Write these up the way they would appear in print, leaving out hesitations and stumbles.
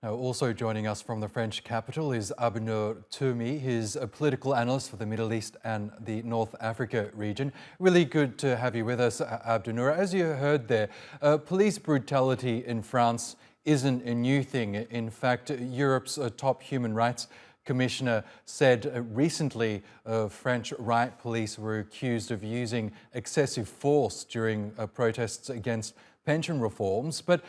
Now, also joining us from the French capital is Abdennour Toumi. He's a political analyst for the Middle East and the North Africa region. Really good to have you with us, Abdennour. As you heard there, police brutality in France isn't a new thing. In fact, Europe's top human rights commissioner said recently French riot police were accused of using excessive force during protests against pension reforms. But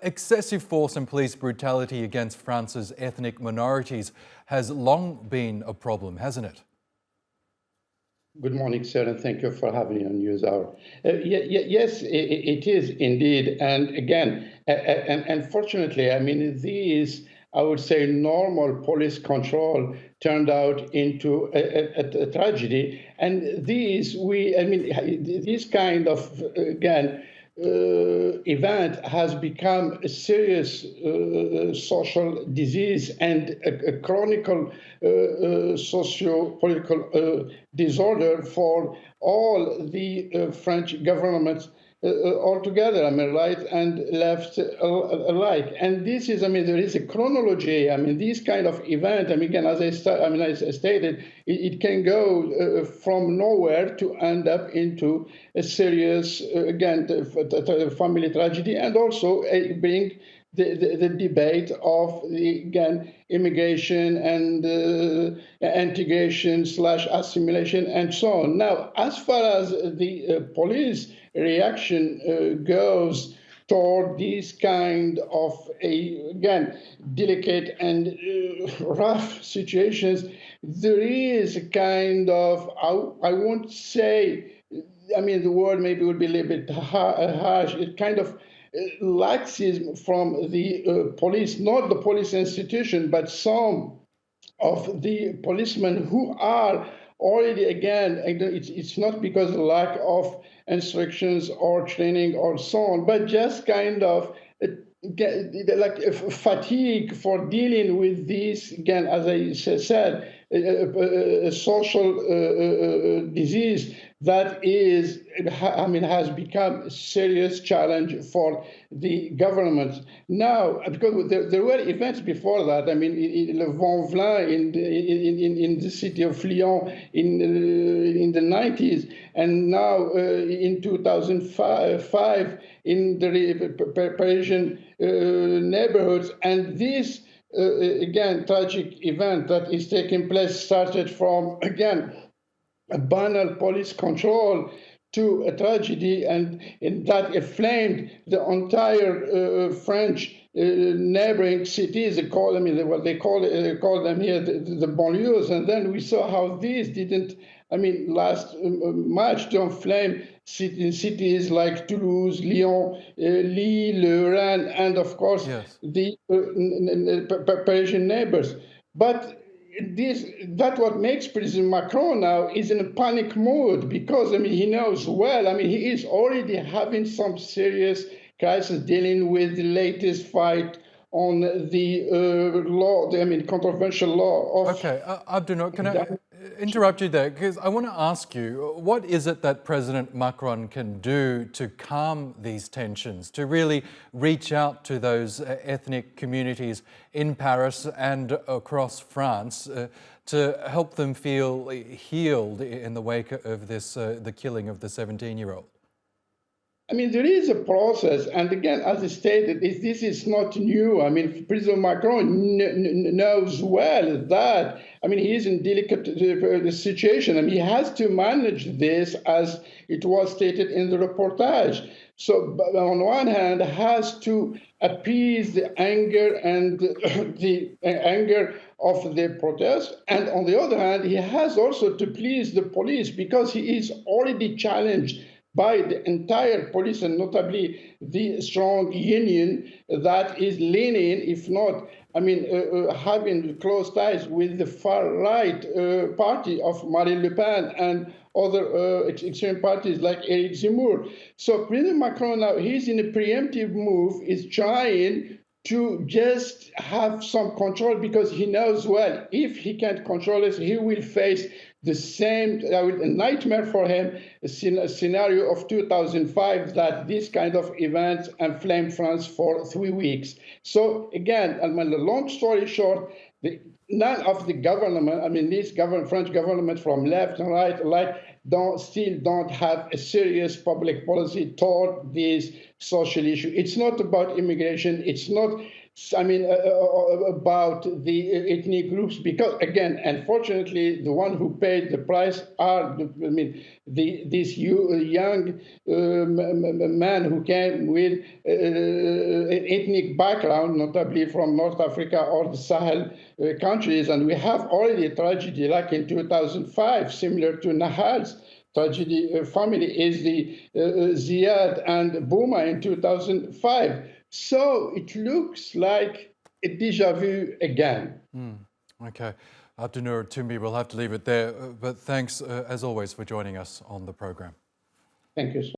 excessive force and police brutality against France's ethnic minorities has long been a problem, hasn't it? Good morning, sir, and thank you for having me on NewsHour. Yes, it is indeed. And again, unfortunately, I mean, these, I would say, normal police control turned out into a tragedy. And this kind of, again, event has become a serious social disease and a chronic socio-political disorder for all the French governments altogether, right and left alike. And this is, there is a chronology. This kind of event, again, as I stated, it can go from nowhere to end up into a serious, again, family tragedy, and also bring the debate of again, immigration and integration / assimilation and so on. Now, as far as the police reaction goes toward these kind of, again, delicate and rough situations, there is a kind of, I won't say, the word maybe would be a little bit harsh, it kind of laxism from the police, not the police institution, but some of the policemen who are already, again, it's not because of lack of instructions or training or so on, but just kind of like fatigue for dealing with this, again, as I said, a social disease that is, has become a serious challenge for the government. Now, because there were events before that, in Le Vent-Velin in the city of Lyon in the 90s, and now in 2005 in the Parisian neighborhoods. And this, again, tragic event that is taking place started from, again, a banal police control to a tragedy, and that inflamed the entire French neighboring cities. They call them, what they call them here, the banlieues. And then we saw how these didn't, last much to inflame in cities like Toulouse, Lyon, Lille, Rennes, and of course, yes, the Parisian neighbors. But that's what makes President Macron now is in a panic mode, because he knows well, he is already having some serious crisis dealing with the latest fight on the law, controversial law of... Okay, Abdennour, can I interrupt you there? Because I want to ask you, what is it that President Macron can do to calm these tensions, to really reach out to those ethnic communities in Paris and across France to help them feel healed in the wake of this, the killing of the 17-year-old? There is a process, and again, as I stated, this is not new. President Macron knows well that, he is in delicate situation. He has to manage this, as it was stated in the reportage. So, on one hand, has to appease the anger and the anger of the protest, and on the other hand, he has also to please the police, because he is already challenged by the entire police, and notably the strong union that is leaning, if not, having close ties with the far-right party of Marine Le Pen and other extreme parties like Eric Zemmour. So President Macron now, he's in a preemptive move, is trying to just have some control, because he knows well, if he can't control it, he will face the same a nightmare for him, a scenario of 2005 that this kind of events inflamed France for 3 weeks. So again, the long story short, none of the government, this French government from left and right, still don't have a serious public policy toward this social issue. It's not about immigration. It's not, about the ethnic groups, because again, unfortunately, the one who paid the price are this young man who came with an ethnic background, notably from North Africa or the Sahel countries, and we have already a tragedy like in 2005, similar to Nahal's tragedy family, is the Ziad and Bouma in 2005. So it looks like a déjà vu again. Okay. Abdennour Toumi, we'll have to leave it there. But thanks, as always, for joining us on the program. Thank you so much.